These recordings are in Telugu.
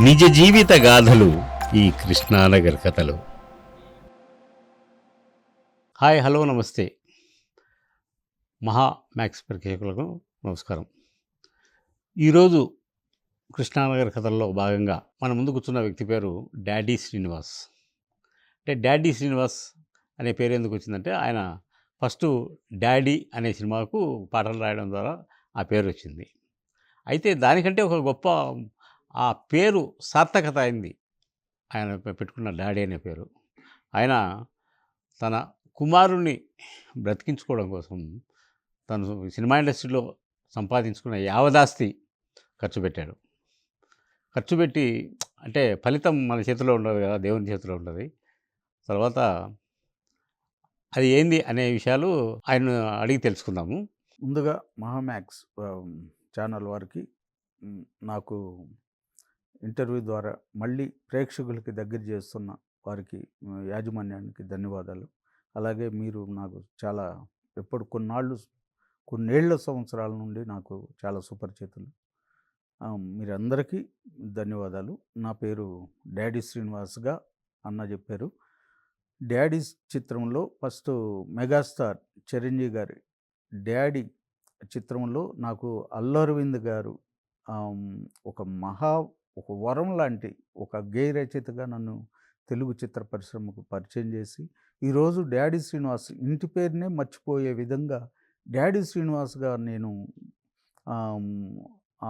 నిజ జీవిత గాథలు ఈ కృష్ణానగర్ కథలు. హాయ్, హలో, నమస్తే. మహా మ్యాక్స్ ప్రేక్షకులకు నమస్కారం. ఈరోజు కృష్ణానగర్ కథల్లో భాగంగా మన ముందు కూర్చున్న వ్యక్తి పేరు డాడీ శ్రీనివాస్. అంటే డాడీ శ్రీనివాస్ అనే పేరు ఎందుకు వచ్చిందంటే ఆయన ఫస్ట్ డాడీ అనే సినిమాకు పాటలు రాయడం ద్వారా ఆ పేరు వచ్చింది. అయితే దానికంటే ఒక గొప్ప ఆ పేరు సార్థకత అయింది ఆయన పెట్టుకున్న డాడీ అనే పేరు. ఆయన తన కుమారుణ్ణి బ్రతికించుకోవడం కోసం తను సినిమా ఇండస్ట్రీలో సంపాదించుకున్న యావదాస్తి ఖర్చు పెట్టాడు. ఖర్చు పెట్టి అంటే ఫలితం మన చేతిలో ఉండదు కదా, దేవుని చేతిలో ఉంటుంది. తర్వాత అది ఏంది అనే విషయాలు ఆయన అడిగి తెలుసుకుందాము. ముందుగా మహామ్యాక్స్ ఛానల్ వారికి నాకు ఇంటర్వ్యూ ద్వారా మళ్ళీ ప్రేక్షకులకి దగ్గర చేస్తున్న వారికి యాజమాన్యానికి ధన్యవాదాలు. అలాగే మీరు నాకు చాలా కొన్నేళ్ల సంవత్సరాల నుండి నాకు చాలా సుపరిచితులు. మీరందరికీ ధన్యవాదాలు. నా పేరు డాడీ శ్రీనివాస్గా అన్న చెప్పారు. డాడీ చిత్రంలో ఫస్ట్ మెగాస్టార్ చిరంజీవి గారి డాడీ చిత్రంలో నాకు అల్లు అరవింద్ గారు ఒక వరం లాంటి ఒక గేయ రచయితగా నన్ను తెలుగు చిత్ర పరిశ్రమకు పరిచయం చేసి ఈరోజు డాడీ శ్రీనివాస్ ఇంటి పేరునే మర్చిపోయే విధంగా డాడీ శ్రీనివాస్గా నేను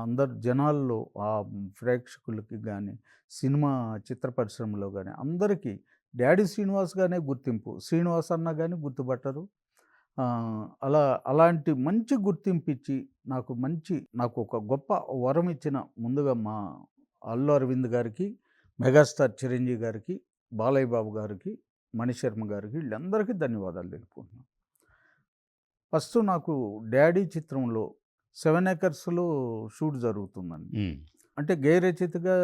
అందరు జనాల్లో ఆ ప్రేక్షకులకి కానీ సినిమా చిత్ర పరిశ్రమలో కానీ అందరికీ డాడీ శ్రీనివాస్గానే గుర్తింపు. శ్రీనివాస్ అన్న కానీ గుర్తుపట్టరు. అలాంటి మంచి గుర్తింపు ఇచ్చి నాకు ఒక గొప్ప వరం ఇచ్చిన ముందుగా మా అల్లు అరవింద్ గారికి, మెగాస్టార్ చిరంజీవి గారికి, బాలయ్య బాబు గారికి, మణిశర్మ గారికి, వీళ్ళందరికీ ధన్యవాదాలు తెలుపుకుంటున్నాను. ఫస్ట్ నాకు డాడీ చిత్రంలో 7 ఏకర్స్లో షూట్ జరుగుతుందండి. అంటే గేయ రచయితగా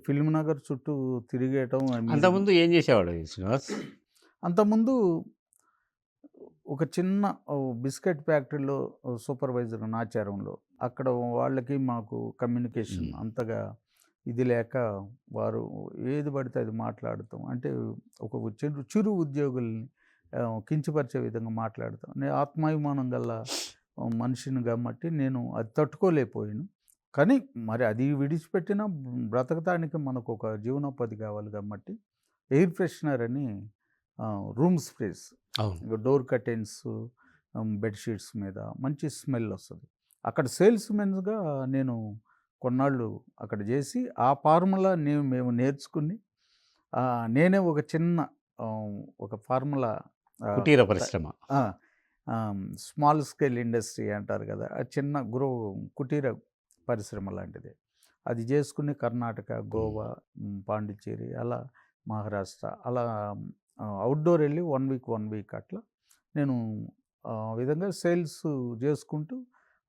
ఫిల్మ్ నగర్ చుట్టూ తిరిగేయటం. అంతకుముందు ఏం చేసేవాడు శ్రీనివాస్? అంతకుముందు ఒక చిన్న బిస్కెట్ ఫ్యాక్టరీలో సూపర్వైజర్ నాచారంలో. అక్కడ వాళ్ళకి మాకు కమ్యూనికేషన్ అంతగా ఇది లేక వారు ఏది పడితే అది మాట్లాడతాం. అంటే ఒక చిరు ఉద్యోగుల్ని కించపరిచే విధంగా మాట్లాడతాం. నేను ఆత్మాభిమానం గల మనిషిని కాబట్టి నేను అది తట్టుకోలేకపోయాను. కానీ మరి అది విడిచిపెట్టిన బ్రతకటానికి మనకు ఒక జీవనోపాధి కావాలి కాబట్టి ఎయిర్ ఫ్రెషనర్ అని room sprays, door curtains, bedsheets మీద మంచి స్మెల్ వస్తుంది. అక్కడ సేల్స్మెన్గా నేను కొన్నాళ్ళు అక్కడ చేసి ఆ ఫార్ములా మేము నేర్చుకుని నేనే ఒక చిన్న ఒక ఫార్ములా కుటీర పరిశ్రమ, స్మాల్ స్కేల్ ఇండస్ట్రీ అంటారు కదా, ఆ చిన్న కుటీర పరిశ్రమ లాంటిది అది చేసుకుని కర్ణాటక, గోవా, పాండిచ్చేరి, అలా మహారాష్ట్ర, అలా అవుట్డోర్ వెళ్ళి 1 వీక్ అట్లా నేను విధంగా సేల్స్ చేసుకుంటూ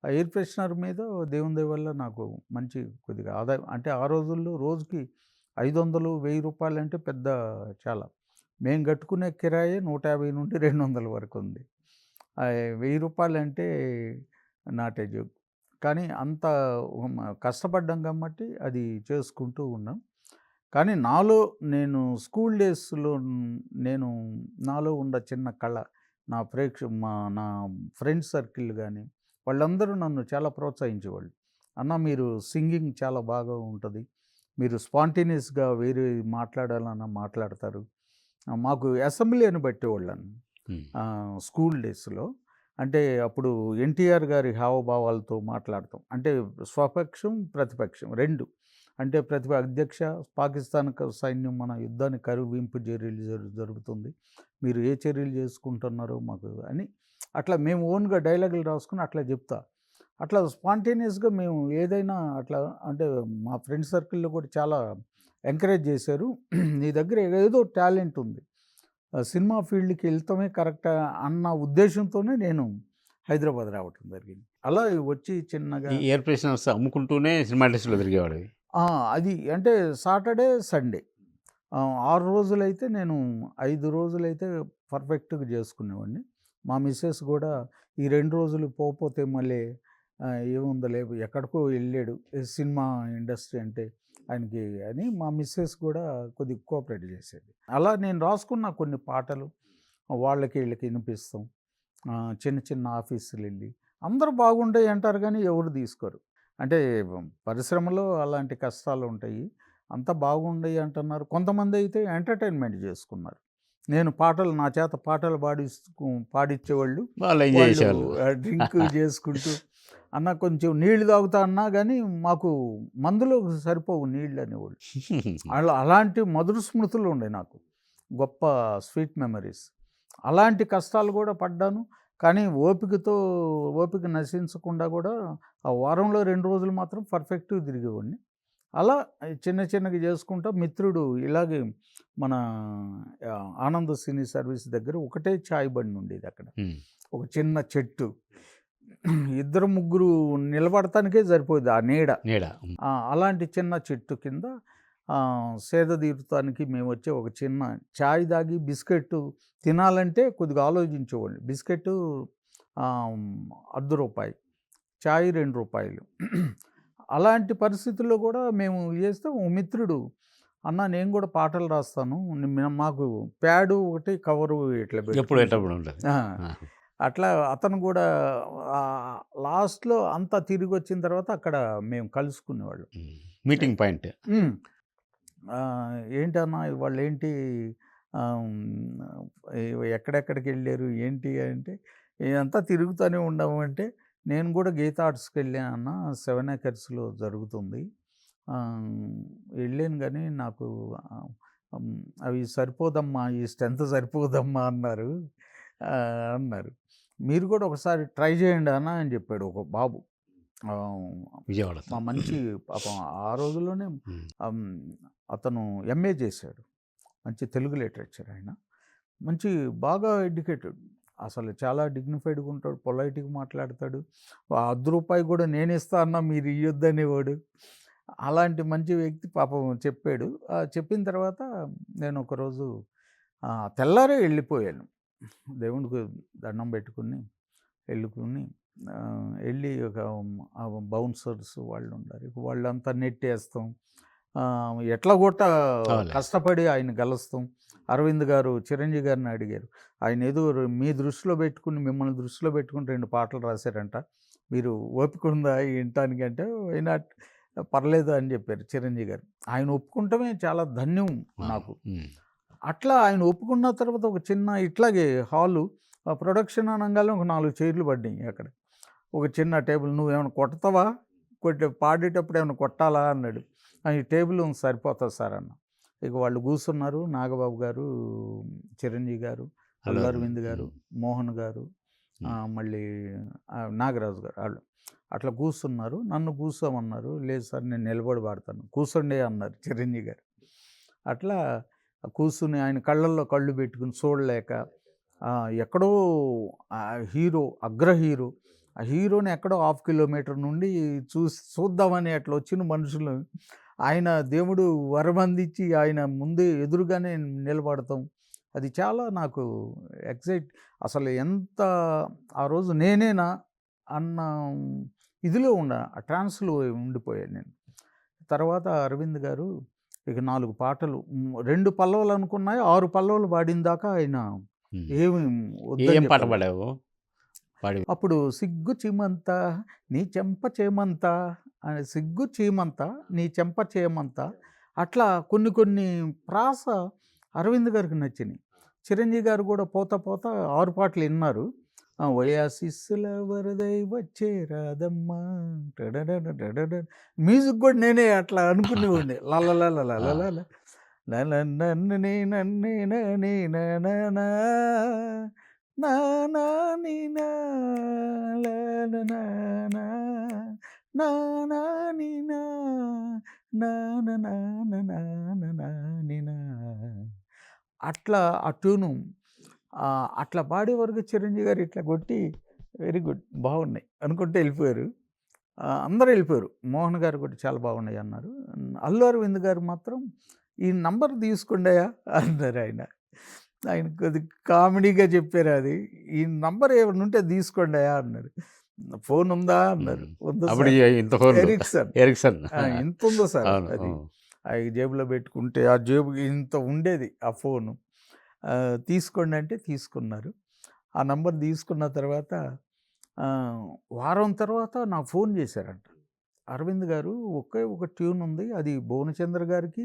ఆ ఎయిర్ ఫ్రెషనర్ మీద దేవుని దయ వల్ల నాకు మంచి కొద్దిగా ఆదాయం. అంటే ఆ రోజుల్లో రోజుకి 500-1000 రూపాయలు అంటే పెద్ద చాలా. మేము కట్టుకునే కిరాయి 150 నుండి 200 వరకు ఉంది. 1000 రూపాయలు అంటే నాట్ ఏ జోక్. కానీ అంత కష్టపడ్డాం కాబట్టి అది చేసుకుంటూ ఉన్నాం. కానీ నేను స్కూల్ డేస్లో నాలో ఉన్న చిన్న కళ నా ఫ్రెండ్స్ సర్కిల్ కానీ వాళ్ళందరూ నన్ను చాలా ప్రోత్సహించేవాళ్ళు. అన్న మీరు సింగింగ్ చాలా బాగా ఉంటుంది, మీరు స్పాంటేనియస్గా వేరే మాట్లాడాలన్నా మాట్లాడతారు. మాకు అసెంబ్లీ అని పెట్టేవాళ్ళని స్కూల్ డేస్లో. అంటే అప్పుడు ఎన్టీఆర్ గారి హావభావాలతో మాట్లాడతాం. అంటే స్వపక్షం ప్రతిపక్షం రెండు. అంటే అధ్యక్ష, పాకిస్తాన్ సైన్యం మన యుద్ధాన్ని కరువింపు చర్యలు జరుగుతుంది, మీరు ఏ చర్యలు చేసుకుంటున్నారో మాకు అని అట్లా మేము ఓన్గా డైలాగులు రాసుకుని అట్లా చెప్తా. అట్లా స్పాంటేనియస్గా మేము ఏదైనా అట్లా అంటే మా ఫ్రెండ్ సర్కిల్లో కూడా చాలా ఎంకరేజ్ చేశారు. నీ దగ్గర ఏదో టాలెంట్ ఉంది, సినిమా ఫీల్డ్కి వెళ్తామే కరెక్ట్ అన్న ఉద్దేశంతోనే నేను హైదరాబాద్ రావటం జరిగింది. అలా వచ్చి చిన్నగా ఎయిర్ ఫ్రెషనర్స్ అమ్ముకుంటూనే సినిమా ఇండస్ట్రీలో తిరిగేవాడు. అది అంటే సాటర్డే, సండే 6 రోజులైతే నేను 5 రోజులైతే పర్ఫెక్ట్గా చేసుకునేవాడిని. మా మిస్సెస్ కూడా ఈ 2 రోజులు పోతే మళ్ళీ ఏముందలే ఎక్కడికో వెళ్ళాడు, సినిమా ఇండస్ట్రీ అంటే ఆయనకి అని మా మిస్సెస్ కూడా కొద్దిగా కోఆపరేట్ చేసేది. అలా నేను రాసుకున్న కొన్ని పాటలు వాళ్ళకి వీళ్ళకి వినిపిస్తాం. చిన్న చిన్న ఆఫీసులు వెళ్ళి అందరూ బాగుంటాయి అంటారు కానీ ఎవరు తీసుకోరు. అంటే పరిశ్రమలో అలాంటి కష్టాలు ఉంటాయి. అంతా బాగుండయి అంటున్నారు. కొంతమంది అయితే ఎంటర్టైన్మెంట్ చేసుకున్నారు. నేను పాటలు నా చేత పాటలు పాడిచ్చేవాళ్ళు. వాళ్ళు ఎంజాయ్ వాళ్ళు చేసేవాళ్ళు. డ్రింక్ చేసుకుంటూ అన్న కొంచెం నీళ్లు తాగుతా అన్నా కానీ మాకు మందులో సరిపోవు నీళ్ళు అనేవాళ్ళు. అలాంటి మధుర స్మృతులు ఉండే నాకు. గొప్ప స్వీట్ మెమరీస్. అలాంటి కష్టాలు కూడా పడ్డాను. కానీ ఓపిక నశించకుండా కూడా ఆ వారంలో 2 రోజులు మాత్రం పర్ఫెక్ట్‌గా తిరిగేవాడిని. అలా చిన్న చిన్నగా చేసుకుంటా మిత్రుడు ఇలాగే మన ఆనంద్ సినీ సర్వీస్ దగ్గర ఒకటే చాయ్ బండి ఉండేది అక్కడ. ఒక చిన్న చెట్టు. ఇద్దరు ముగ్గురు నిలబడటానికే సరిపోయేది ఆ నీడ. అలాంటి చిన్న చెట్టు కింద సేద తీరుతానికి మేము వచ్చే ఒక చిన్న చాయ్ తాగి బిస్కెట్ తినాలంటే కొద్దిగా ఆలోచించేవాళ్ళు. బిస్కెట్ ₹1/2, చాయ్ ₹2. అలాంటి పరిస్థితుల్లో కూడా మేము చేస్తే ఓ మిత్రుడు, అన్న నేను కూడా పాటలు రాస్తాను, మాకు ప్యాడు ఒకటి కవరు ఇట్లా ఉంటుంది. అట్లా అతను కూడా లాస్ట్లో అంతా తిరిగి వచ్చిన తర్వాత అక్కడ మేము కలుసుకునేవాళ్ళు. Meeting point. ఏంటన్నా ఇవాళ ఏంటి, ఎక్కడెక్కడికి వెళ్ళారు ఏంటి అంటే, ఇదంతా తిరుగుతూనే ఉండము అంటే, నేను కూడా గీతా ఆర్ట్స్కి వెళ్ళానన్న 7 ఏకర్స్లో జరుగుతుంది, వెళ్ళాను కానీ నాకు అవి సరిపోదమ్మా, ఈ స్ట్రెంత్ సరిపోదమ్మా అన్నారు. మీరు కూడా ఒకసారి ట్రై చేయండి అన్న అని చెప్పాడు ఒక బాబు. విజయవాడ మా మంచి పాపం ఆ రోజుల్లోనే అతను ఎంఏ చేశాడు. మంచి తెలుగు లిటరేచర్ ఆయన. మంచి బాగా ఎడ్యుకేటెడ్. అసలు చాలా డిగ్నిఫైడ్గా ఉంటాడు, పొలైట్గా మాట్లాడతాడు. ₹1 కూడా నేను ఇస్తా అన్నా మీరు ఇవ్వద్దనేవాడు. అలాంటి మంచి వ్యక్తి పాపం చెప్పాడు. చెప్పిన తర్వాత నేను ఒకరోజు తెల్లారే వెళ్ళిపోయాను. దేవుడికి దండం పెట్టుకుని వెళ్ళి ఒక బౌన్సర్స్ వాళ్ళు ఉన్నారు, వాళ్ళంతా నెట్టేస్తాం, ఎట్లా కొట్ట కష్టపడి ఆయన గెలుస్తాం. అరవింద్ గారు చిరంజీవి గారిని అడిగారు, ఆయన ఏదో మీ దృష్టిలో పెట్టుకుని మిమ్మల్ని దృష్టిలో పెట్టుకుని 2 పాటలు రాశారంట, మీరు ఓపిక ఉందా వినటానికి అంటే, అయినా పర్లేదు అని చెప్పారు చిరంజీవి గారు. ఆయన ఒప్పుకుంటమే చాలా ధన్యం నాకు. అట్లా ఆయన ఒప్పుకున్న తర్వాత ఒక చిన్న ఇట్లాగే హాలు ప్రొడక్షన్ అనగానే ఒక 4 చైర్లు పడ్డాయి అక్కడ. ఒక చిన్న టేబుల్, నువ్వేమైనా కొడతావా, పాడేటప్పుడు ఏమైనా కొట్టాలా అన్నాడు. ఈ టేబుల్ సరిపోతుంది సార్ అన్న. ఇక వాళ్ళు కూర్చున్నారు, నాగబాబు గారు, చిరంజీవి గారు, అల్లు అరవింద్ గారు, మోహన్ గారు, మళ్ళీ నాగరాజు గారు, వాళ్ళు అట్లా కూర్చున్నారు. నన్ను కూర్చోమన్నారు. లేదు సార్ నేను నిలబడి పాడతాను. కూర్చోండి అన్నారు చిరంజీవి గారు. అట్లా కూర్చుని ఆయన కళ్ళల్లో కళ్ళు పెట్టుకుని చూడలేక, ఎక్కడో హీరో, అగ్ర హీరో, ఆ హీరోని ఎక్కడో 1/2 కిలోమీటర్ నుండి చూద్దామని అట్లా వచ్చిన మనుషులు ఆయన దేవుడు వరమందించి ఆయన ముందే ఎదురుగానే నిలబడతాం, అది చాలా నాకు అసలు ఎంత ఆ రోజు నేనేనా అన్న ఇదిలో ఆ ట్రాన్స్లో ఉండిపోయాను నేను. తర్వాత అరవింద్ గారు ఇక 4 పాటలు, 2 పల్లవులు అనుకున్నాయి, 6 పల్లవులు పాడిన దాకా ఆయన ఏం పాట పాడావు? అప్పుడు సిగ్గు చీమంత నీ చెంప చేమంత, సిగ్గు చీమంత నీ చెంప చేయమంత, అట్లా కొన్ని ప్రాస అరవింద్ గారికి నచ్చినాయి. చిరంజీవి గారు కూడా పోతా 6 పాటలు విన్నారు. వయాసిస్సుల వరదై వచ్చే రాదమ్మా, మ్యూజిక్ కూడా నేనే అట్లా అనుకునేవాడిని. అట్లా ఆ ట్యూను అట్లా పాడే వరకు చిరంజీవి గారు ఇట్లా కొట్టి వెరీ గుడ్ బాగున్నాయి అనుకుంటే వెళ్ళిపోయారు. అందరూ వెళ్ళిపోయారు. మోహన్ గారు కూడా చాలా బాగున్నాయి అన్నారు. అల్లు అరవింద్ గారు మాత్రం ఈ నంబర్ తీసుకుండాయా అన్నారు. ఆయన కొద్ది కామెడీగా చెప్పారు అది. ఈ నంబర్ ఏమైనా ఉంటే తీసుకోండాయా అన్నారు. ఫోన్ ఉందా అన్నారు. ఉమ్. ఉంది అప్పుడు సార్. ఇంత ఫోన్ ఎరిక్సన్. ఎరిక్సన్ ఇంత ఉందో సార్ అవును అది. అవి జేబులో పెట్టుకుంటే ఆ జేబు ఇంత ఉండేది ఆ ఫోను. తీసుకోండి అంటే తీసుకున్నారు. ఆ నంబర్ తీసుకున్న తర్వాత వారం తర్వాత నాకు ఫోన్ చేశారంట. అరవింద్ గారు ఒకే ఒక ట్యూన్ ఉంది. అది భువనచంద్ర గారికి,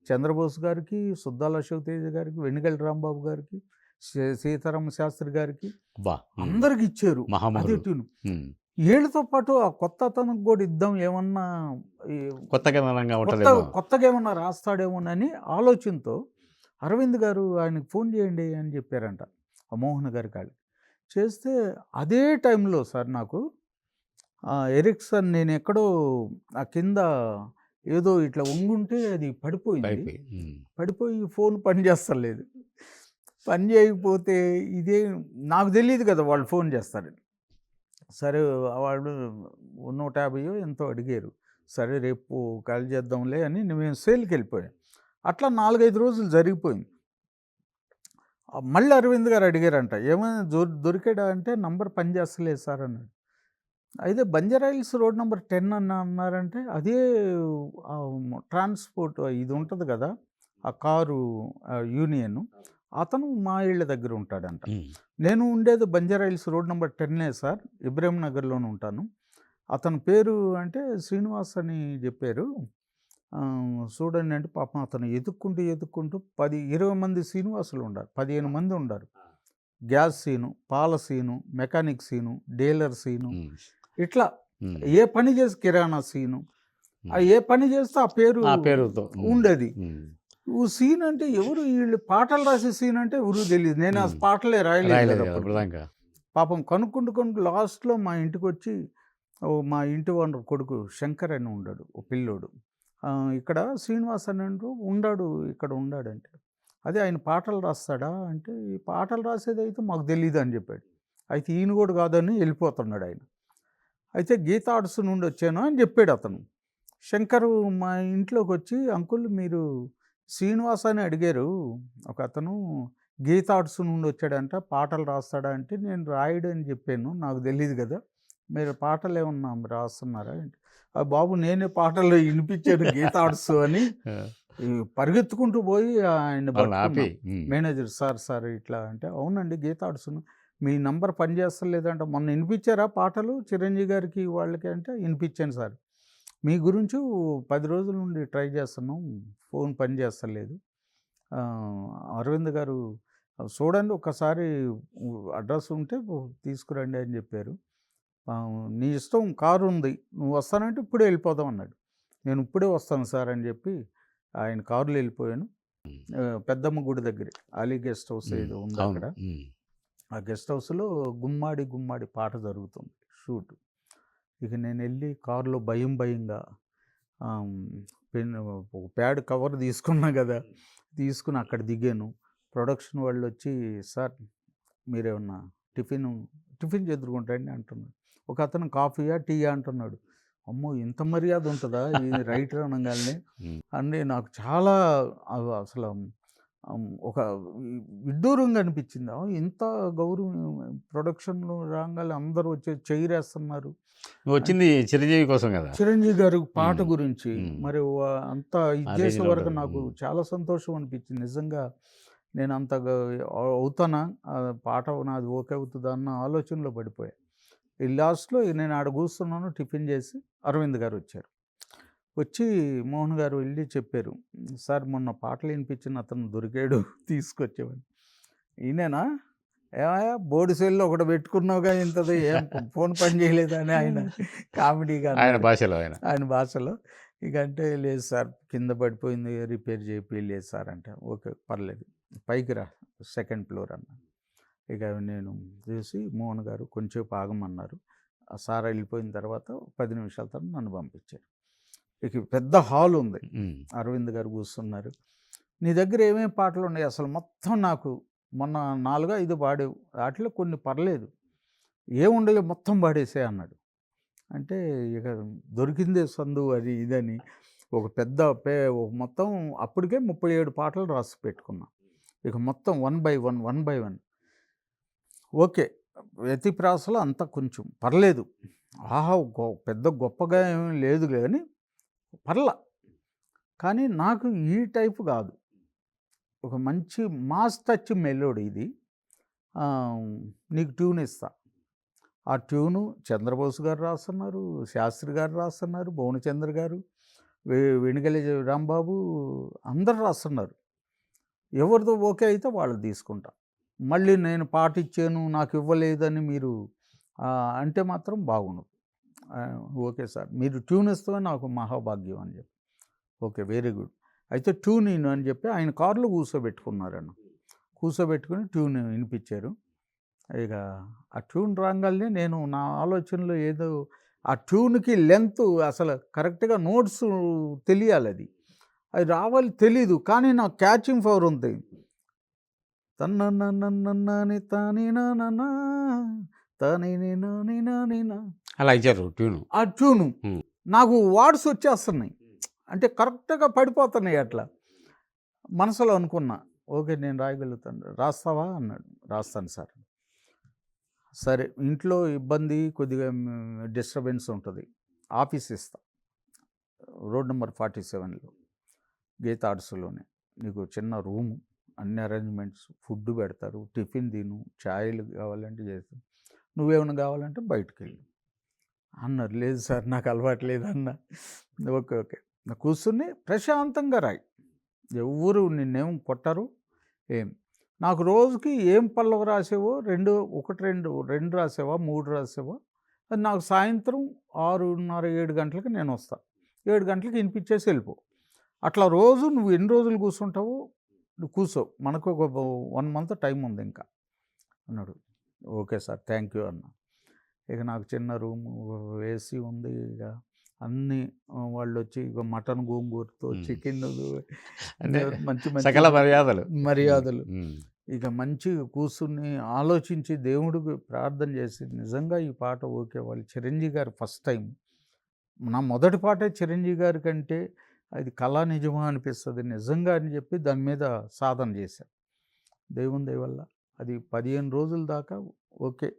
చంద్రబోస్ గారికి, సుద్దాల అశోక్ తేజ గారికి, వెన్నిగంటి రాంబాబు గారికి, సీతారామ శాస్త్రి గారికి బా అందరికి ఇచ్చారు. అదే మహామహులు ట్యూన్. వీళ్ళతో పాటు ఆ కొత్త అతనికి కూడా ఇద్దాం, ఏమన్నా ఈ కొత్తగా నంగా కొత్త ఉంటుందేమో కొత్తగా ఏమన్నా రాస్తాడేమోనని ఆలోచనతో అరవింద్ గారు ఆయనకు ఫోన్ చేయండి అని చెప్పారంట ఆ మోహన్ గారి కాళ్ళకి. చేస్తే అదే టైంలో సార్ నాకు ఎరిక్సన్ నేను ఎక్కడో ఆ కింద ఏదో ఇట్లా వంగుంటే అది పడిపోయింది. అయిపోయి పడిపోయి ఫోన్ పని చేస్తలేదు. పని చేయకపోతే ఇదే నాకు తెలియదు కదా వాళ్ళు ఫోన్ చేస్తారని. సరే వాళ్ళు 150 ఎంతో అడిగారు. సరే రేపు కాల్ చేద్దాంలే అని మేము సేల్కి వెళ్ళిపోయాం. అట్లా 4-5 రోజులు జరిగిపోయింది. మళ్ళీ అరవింద్ గారు అడిగారంట, ఏమైనా దొరికాడా అంటే నంబర్ పని చేస్తలేదు సార్ అన్నాడు. అయితే బంజారాయిల్స్ రోడ్ నెంబర్ 10 అన్నారంటే అదే ట్రాన్స్పోర్ట్ ఇది ఉంటుంది కదా, ఆ కారు యూనియన్ అతను మా ఇళ్ళ దగ్గర ఉంటాడంట. నేను ఉండేది Banjara Hills road number 10 sir, Ibrahim నగర్లోనే ఉంటాను. అతని పేరు అంటే శ్రీనివాస్ అని చెప్పారు. చూడండి అంటే పాపం అతను ఎతుక్కుంటూ 10-20 మంది శ్రీనివాసులు ఉండారు, 15 మంది ఉండారు. గ్యాస్ సీను, పాల scene, mechanic scene, dealer scene, ఇట్లా ఏ పని చేసి కిరాణా సీను, ఏ పని చేస్తే ఆ పేరుతో ఉండేది. సీన్ అంటే ఎవరు, వీళ్ళు పాటలు రాసే సీన్ అంటే ఎవరు తెలియదు. నేను ఆ పాటలే రాయలేదు అప్పుడు. పాపం కనుక్కుంటూ లాస్ట్లో మా ఇంటికి వచ్చి మా ఇంటి ఓనర్ కొడుకు శంకర్ అని ఉన్నాడు, ఓ పిల్లోడు, ఇక్కడ శ్రీనివాస్ అని ఉన్నాడు, ఇక్కడ ఉన్నాడంటే అదే ఆయన పాటలు రాస్తాడా అంటే ఈ పాటలు రాసేది అయితే మాకు తెలియదు అని చెప్పాడు. అయితే ఈయన కూడా కాదని వెళ్ళిపోతున్నాడు ఆయన. అయితే గీతా ఆర్ట్స్ నుండి వచ్చాను అని చెప్పాడు అతను. శంకరు మా ఇంట్లోకి వచ్చి, అంకుల్ మీరు శ్రీనివాస్ అని అడిగారు, ఒక అతను గీతా ఆర్ట్స్ నుండి వచ్చాడంట, పాటలు రాస్తాడా అంటే నేను రాయడు అని చెప్పాను, నాకు తెలియదు కదా, మీరు పాటలు ఏమన్నా రాస్తున్నారా అంటే బాబు నేనే పాటలు వినిపించాను గీతా ఆర్ట్స్ అని పరిగెత్తుకుంటూ పోయి ఆయన మేనేజర్ సార్ ఇట్లా అంటే అవునండి గీతా ఆర్ట్స్ మీ నంబర్ పని చేస్తలేదంటే మొన్న వినిపించారా పాటలు చిరంజీవి గారికి వాళ్ళకి అంటే వినిపించాను సార్, మీ గురించి 10 రోజుల నుండి ట్రై చేస్తున్నాం, ఫోన్ పని చేస్తలేదు, అరవింద్ గారు చూడండి ఒకసారి అడ్రస్ ఉంటే తీసుకురండి అని చెప్పారు. నీ ఇష్టం, కారు ఉంది, నువ్వు వస్తానంటే ఇప్పుడే వెళ్ళిపోదాం అన్నాడు. నేను ఇప్పుడే వస్తాను సార్ అని చెప్పి ఆయన కారులో వెళ్ళిపోయాను. పెద్దమ్మ గుడి దగ్గర అలీ గెస్ట్ హౌస్ ఏదో ఉంది అక్కడ, ఆ గెస్ట్ హౌస్లో గుమ్మాడి పాట జరుగుతుంది షూట్. ఇక నేను వెళ్ళి కారులో భయంగా ఒక ప్యాడ్ కవర్ తీసుకున్నా కదా, తీసుకుని అక్కడ దిగాను. ప్రొడక్షన్ వాళ్ళు వచ్చి సార్ మీరేమన్నా టిఫిన్ చెదురుకుంటాండి అంటున్నాడు. ఒక అతను కాఫీయా టీయా అంటున్నాడు. అమ్మో ఇంత మర్యాద ఉంటుందా ఈ రైటర్ అనగానే అంటే నాకు చాలా అసలు ఒక విడ్డూరంగా అనిపించింది. ఇంత గౌరవం ప్రొడక్షన్లో రాగానే అందరూ వచ్చి చెయ్యిరేస్తున్నారు. వచ్చింది చిరంజీవి కోసం కదా, చిరంజీవి గారి పాట గురించి మరి అంత ఇది చేసే వరకు నాకు చాలా సంతోషం అనిపించింది. నిజంగా నేను అంతగా అవుతానా, పాట నాది ఓకే అవుతుందా అన్న ఆలోచనలో పడిపోయా. ఈ లాస్ట్లో నేను ఆడ కూర్చున్నాను, టిఫిన్ చేసి అరవింద్ గారు వచ్చారు. వచ్చి మోహన్ గారు వెళ్ళి చెప్పారు, సార్ మొన్న పాటలు వినిపించిన అతను దొరికాడు తీసుకొచ్చేవాడు. ఈయనేనా, ఏమయ్యా బోర్డు సెల్లో ఒకటి పెట్టుకున్నావుగా ఇంతది, ఏం ఫోన్ పని చేయలేదా అని ఆయన కామెడీగా ఆయన భాషలో. ఇక అంటే లేదు సార్ కింద పడిపోయింది రిపేర్ చేయలేదు సార్ అంటే ఓకే పర్లేదు పైకి రా సెకండ్ ఫ్లోర్ అన్న. ఇక నేను చూసి మోహన్ గారు కొంచెంసేపు ఆగమన్నారు. ఆ సార్ వెళ్ళిపోయిన తర్వాత 10 నిమిషాల తర్వాత నన్ను పంపించారు. ఇక పెద్ద హాల్ ఉంది, అరవింద్ గారు కూర్చున్నారు. నీ దగ్గర ఏమేమి పాటలు ఉన్నాయి అసలు మొత్తం నాకు మొన్న 4-5 పాడేవు, వాటిలో కొన్ని పర్లేదు, ఏముండలే మొత్తం పాడేసే అన్నాడు. అంటే ఇక దొరికిందే సందు అది ఇదని ఒక పెద్ద మొత్తం అప్పటికే 37 పాటలు రాసి పెట్టుకున్నా. ఇక మొత్తం 1 by 1 ఓకే యతిప్రాసలో అంత కొంచెం పర్లేదు. ఆహా! పెద్ద గొప్పగా ఏమి లేదు గానీ పర్లా. కానీ నాకు ఈ టైపు కాదు. ఒక మంచి మాస్ టచ్ మెలోడీ ఇది. నీకు ట్యూన్ ఇస్తా. ఆ ట్యూను చంద్రబోస్ గారు రాస్తున్నారు, శాస్త్రి గారు రాస్తున్నారు, భువనచంద్ర గారు, వెనిగెల రాంబాబు అందరూ రాస్తున్నారు. ఎవరిదో ఓకే అయితే వాళ్ళది తీసుకుంటా. మళ్ళీ నేను పాట ఇచ్చాను నాకు ఇవ్వలేదని మీరు అంటే మాత్రం బాగుండదు. ఓకే సార్ మీరు ట్యూన్ ఇస్తే నాకు మహాభాగ్యం అని చెప్పి ఓకే వెరీ గుడ్ అయితే ట్యూన్ ఇను అని చెప్పి ఆయన కారులో కూర్చోబెట్టుకున్నారన్న. కూర్చోబెట్టుకుని ట్యూన్ వినిపించారు. ఇక ఆ ట్యూన్ రాగానే నేను నా ఆలోచనలో ఏదో ఆ ట్యూన్కి లెంత్ అసలు కరెక్ట్గా నోట్స్ తెలియాలి, అది రావాలి తెలీదు, కానీ నాకు క్యాచింగ్ పవర్ ఉంది. తన్నని తాని నానా తాని నాని అలా ఇచ్చారు ట్యూను. ఆ ట్యూను నాకు వార్డ్స్ వచ్చేస్తున్నాయి, అంటే కరెక్ట్గా పడిపోతున్నాయి. అట్లా మనసులో అనుకున్నా ఓకే నేను రాయగలుగుతాను. రాస్తావా అన్నాడు. రాస్తాను సార్. సరే ఇంట్లో ఇబ్బంది కొద్దిగా డిస్టర్బెన్స్ ఉంటుంది. ఆఫీస్ ఇస్తా రోడ్ నెంబర్ 47లో గీతా ఆర్ట్స్లోనే. నీకు చిన్న రూము, అన్ని అరేంజ్మెంట్స్, ఫుడ్ పెడతారు, టిఫిన్ తిను, ఛాయలు కావాలంటే చేస్తాను, నువ్వేమైనా కావాలంటే బయటకు వెళ్ళు అన్నారు. లేదు సార్ నాకు అలవాటు లేదు అన్న. ఓకే ఓకే కూర్చుని ప్రశాంతంగా రాయి, ఎవరు నిన్నేం కొట్టరు ఏం. నాకు రోజుకి ఏం పల్లవ రాసేవో రెండు రాసేవా 3 రాసేవా అది నాకు సాయంత్రం 6:30 7 గంటలకు నేను వస్తా. 7 గంటలకు వినిపించేసి వెళ్ళిపో. అట్లా రోజు నువ్వు ఎన్ని రోజులు కూర్చుంటావో నువ్వు కూర్చో, మనకు ఒక 1 మంత్ టైం ఉంది ఇంకా అన్నాడు. ఓకే సార్ థ్యాంక్ యూ అన్న. ఇక నాకు చిన్న రూము, ఏసీ ఉంది. ఇక అన్నీ వాళ్ళు వచ్చి ఇక మటన్ గోంగూరతో చికెన్ మంచి సకల మర్యాదలు ఇక మంచిగా కూర్చుని ఆలోచించి దేవుడికి ప్రార్థన చేసి నిజంగా ఈ పాట ఓకే. వాళ్ళు చిరంజీవి గారు ఫస్ట్ టైం నా మొదటి పాటే చిరంజీవి గారి కంటే అది కళా నిజమా అనిపిస్తుంది నిజంగా అని చెప్పి దాని మీద సాధన చేశాను. దేవుని దయ వల్ల అది 15 రోజుల దాకా ఓకే,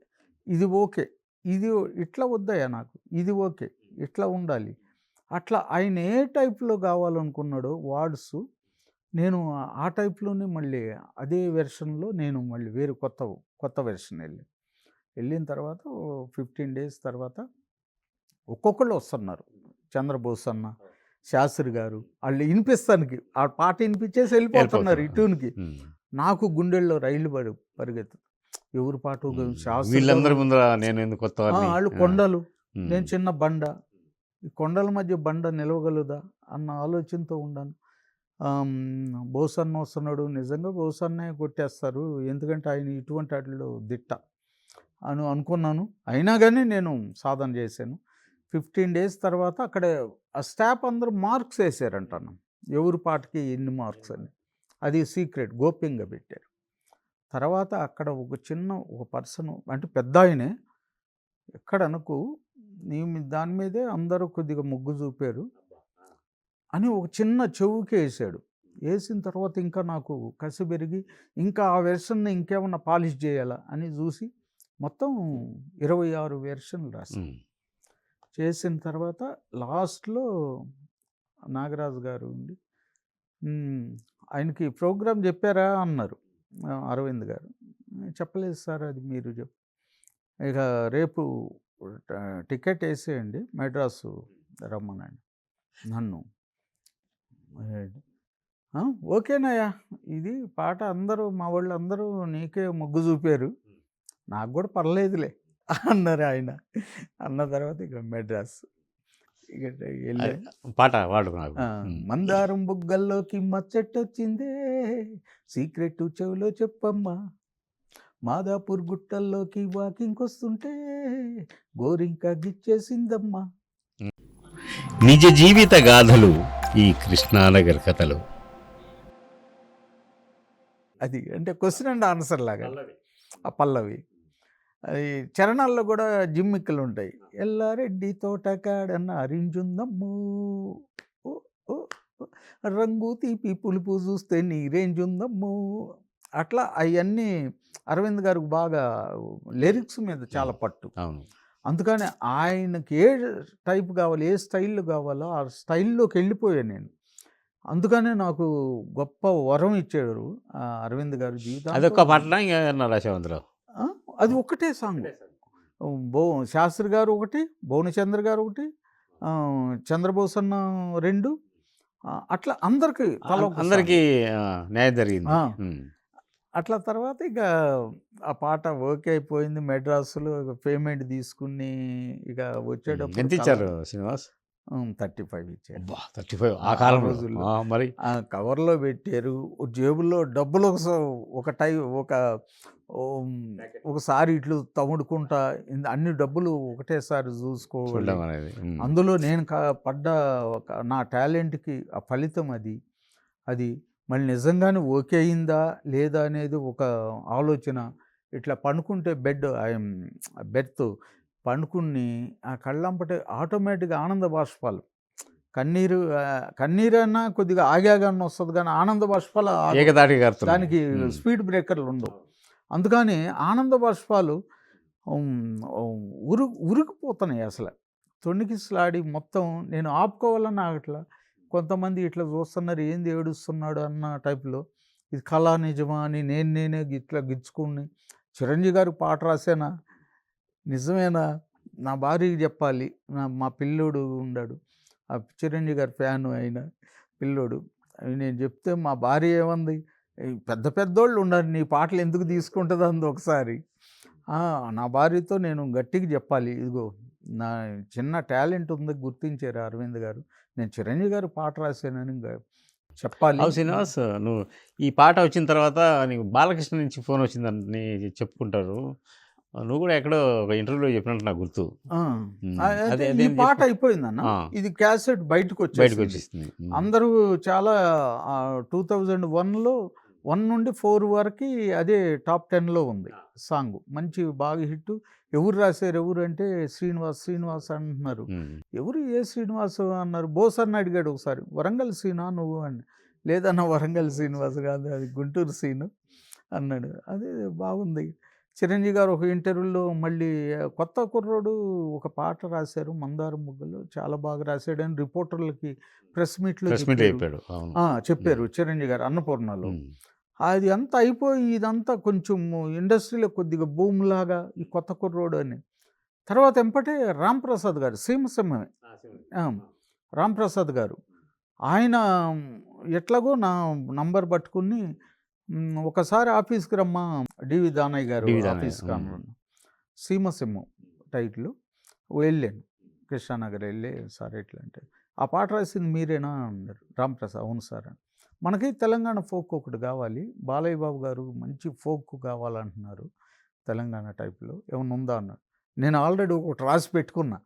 ఇది ఓకే, ఇది ఇట్లా వద్దయా నాకు, ఇది ఓకే, ఇట్లా ఉండాలి. అట్లా ఆయన ఏ టైప్లో కావాలనుకున్నాడో వార్డ్స్ నేను ఆ టైప్లోనే మళ్ళీ అదే వెర్షన్లో నేను మళ్ళీ వేరే కొత్త వెర్షన్ వెళ్ళిన తర్వాత 15 days తర్వాత ఒక్కొక్కళ్ళు వస్తున్నారు. చంద్రబోస్ అన్న, శాస్త్రి గారు, వాళ్ళు వినిపిస్తానికి ఆ పాట వినిపించేసి వెళ్ళిపోతున్నారు ఈ ట్యూన్కి. నాకు గుండెల్లో రైలు పరిగెత్తు ఎవరు పాట వీళ్ళందరి ముందర నేను ఎందుకు కొత్త వాళ్ళు కొండలు, నేను చిన్న బండ, ఈ కొండల మధ్య బండ నిలవగలదా అన్న ఆలోచనతో ఉన్నాను. బోసన్న వస్తున్నాడు, నిజంగా బోసన్నే కొట్టేస్తారు ఎందుకంటే ఆయన ఇటువంటి వాటిలో దిట్ట అని అనుకున్నాను. అయినా కానీ నేను సాధన చేశాను. 15 days తర్వాత అక్కడ ఆ స్టాఫ్ అందరూ మార్క్స్ వేసారంటాను, ఎవరి పాటకి ఎన్ని మార్క్స్ అని. అది సీక్రెట్ గోప్యంగా పెట్టారు. తర్వాత అక్కడ ఒక పర్సన్ అంటే పెద్ద ఆయనే ఎక్కడనుకు నీ దాని మీదే అందరూ కొద్దిగా మొగ్గు చూపారు అని ఒక చిన్న చెవుకి వేసాడు. వేసిన తర్వాత ఇంకా నాకు కసి పెరిగి ఇంకా ఆ వెర్షన్ని ఇంకేమన్నా పాలిష్ చేయాలా అని చూసి మొత్తం 26 వెర్షన్లు రాశాను. చేసిన తర్వాత లాస్ట్లో నాగరాజు గారు ఉండి ఆయనకి ప్రోగ్రామ్ చెప్పారా అన్నారు. అరవింద్ గారు చెప్పలేదు సార్, అది మీరు చెప్పు, ఇక రేపు టికెట్ వేసేయండి మెడ్రాసు రమ్మనండి నన్ను. ఓకేనాయా, ఇది పాట అందరూ మా వాళ్ళు అందరూ నీకే మొగ్గు చూపారు, నాకు కూడా పర్లేదులే అన్నారు ఆయన. అన్న తర్వాత ఇక మెడ్రాస్ ఇక వెళ్ళే పాట వాడు మందారం బుగ్గల్లోకి మచ్చట్టొచ్చిందే, సీక్రెట్ చెవిలో చెప్పమ్మా, మాదాపూర్ గుట్టల్లోకి వాకింగ్ వస్తుంటే గోరింక గిచ్చేసిందమ్మా. నిజ జీవిత గాథలు ఈ కృష్ణానగర్ కథలు. అది అంటే క్వశ్చన్ అండ్ ఆన్సర్ లాగా ఆ పల్లవి. అది చరణాల్లో కూడా జిమ్మిక్కలు ఉంటాయి. ఎల్లారెడ్డి తోటకాడన్న అరింజుందమ్ము, రంగు తీపి పులుపు చూస్తే నీ రేంజ్ ఉందమ్ము అట్లా అవన్నీ అరవింద్ గారికి బాగా లిరిక్స్ మీద చాలా పట్టు. అవును. అందుకని ఆయనకి ఏ టైప్ కావాలి, ఏ స్టైల్ కావాలో ఆ స్టైల్లోకి వెళ్ళిపోయాను నేను. అందుకనే నాకు గొప్ప వరం ఇచ్చాడు అరవింద్ గారు జీవితాంతం. అదొక్క పాటనా ఇంకేమన్నా రాసావు అందులో? ఆ! అది ఒక్కటే సాంగ్. బో శాస్త్రి గారు ఒకటి, భువనచంద్ర గారు ఒకటి, చంద్రబోస్ అన్న 2, అట్లా అందరికి తలా ఒక అందరికీ సాంగ్. న్యాయం జరిగింది. ఆ! హ్మ్. అట్లా తర్వాత ఇక ఆ పాట ఓకే అయిపోయింది. మెడ్రాస్‌లో పేమెంట్ తీసుకుని ఇక వచ్చేటప్పుడు ఎంత ఇచ్చారు శ్రీనివాస్? 35 ఇచ్చారు. అబ్బా! 35 ఆ ఆ కాలంలో. రోజుల్లో. మరి కవర్‌లో పెట్టారు. జేబులో డబ్బులు ఒక ఓహ్, ఒకసారి ఇట్లు తముడుకుంటా అన్ని డబ్బులు ఒకటేసారి చూసుకోవాలి. చూడడం అనేది. అందులో నేను పడ్డ నా టాలెంట్‌కి ఆ ఫలితం అది. అది మళ్ళీ నిజంగానే ఓకే అయిందా? లేదా? అనేది ఒక ఆలోచన. ఇట్లా పడుకుంటే బెర్త్ పడుకుని ఆ కళ్ళంబటే ఆటోమేటిక్‌గా ఆనంద బాష్పాలు. కన్నీరన్నా కొద్దిగా ఆగాగానే వస్తది గానీ ఆనంద బాష్పాలు ఆగవు. ఏకధాటిగా గారుతున్నాయి. దానికి స్పీడ్ బ్రేకర్లు ఉండవు. అందుకని ఆనంద బాష్పాలు హ్మ్, ఉరికిపోతున్నాయి అసల. తొణికిసలాడి మొత్తం నేను ఆపుకోవాలన్నా ఆగట్లా. కొంతమంది ఇట్లా చూస్తున్నారు, ఏంది ఏడుస్తున్నాడు అన్న టైప్‌లో. ఇది కళా నిజమా అని నేనే ఇట్లా గిచ్చుకుని, చిరంజీవి గారికి పాట రాసానా? నిజమేనా? నా భార్యకి చెప్పాలి. మా పిల్లోడు ఉన్నాడు. ఆ చిరంజీవి గారి ఫ్యాను ఆయన పిల్లోడు. అవి నేను చెప్తే మా భార్య ఏమంది? పెద్ద పెద్దోళ్ళు ఉన్నారు, నీ పాటలు ఎందుకు తీసుకుంటది అంది ఒకసారి. నా భార్యతో నేను గట్టిగా చెప్పాలి. ఇదిగో నా చిన్న టాలెంట్ ఉంది గుర్తించారు అరవింద్ గారు. నేను చిరంజీవి గారు పాట రాశానని చెప్పాలి. అవు శ్రీనివాస్, నువ్వు ఈ పాట వచ్చిన తర్వాత నీకు బాలకృష్ణ నుంచి ఫోన్ వచ్చిందని చెప్పుకుంటారు. నువ్వు కూడా ఎక్కడో ఒక ఇంటర్వ్యూలో చెప్పినట్టు నాకు గుర్తు. అయితే ఈ పాట అయిపోయిందన్న. ఇది క్యాసెట్ బయటకు వచ్చేసింది. అందరూ చాలా 2001లో 1 నుండి 4 వరకు అదే టాప్ 10లో ఉంది సాంగ్. మంచి బాగా హిట్. ఎవరు రాశారు ఎవరు అంటే శ్రీనివాస్ అంటున్నారు. ఎవరు ఏ శ్రీనివాస్ అన్నారు. బోస్ అన్న అడిగాడు ఒకసారి, వరంగల్ సీనా నువ్వు అని. లేదన్న వరంగల్ శ్రీనివాస్ కాదు, అది గుంటూరు సీను అన్నాడు. అదే బాగుంది. చిరంజీవి గారు ఒక ఇంటర్వ్యూలో మళ్ళీ కొత్త కుర్రోడు ఒక పాట రాశారు, మందారం ముగ్గులు చాలా బాగా రాశాడని రిపోర్టర్లకి ప్రెస్ మీట్లో చెప్పారు చిరంజీవి గారు అన్నపూర్ణలో. అది అంతా అయిపోయి ఇదంతా కొంచెం ఇండస్ట్రీలో కొద్దిగా బూమ్ లాగా ఈ కొత్త కుర్రోడు అని. తర్వాత ఎంపటే రాంప్రసాద్ గారు సీమసింహమే, రాంప్రసాద్ గారు ఆయన ఎట్లాగో నా నంబర్ పట్టుకుని ఒకసారి ఆఫీస్కి రమ్మా డివి దానయ్య గారు ఆఫీస్కి అన్నాను. సీమసింహం టైటిల్. వెళ్ళాను కృష్ణానగర్ వెళ్ళి, సార్ ఎట్లా అంటే ఆ పాట రాసింది మీరేనా అన్నారు. రాంప్రసాద్ అవును సార్ అని. మనకి తెలంగాణ ఫోక్ ఒకటి కావాలి, బాలయ్య బాబు గారు మంచి ఫోక్ కావాలంటున్నారు తెలంగాణ టైప్లో, ఏమన్నా ఉందా అన్నాడు. నేను ఆల్రెడీ ఒకటి రాసి పెట్టుకున్నా.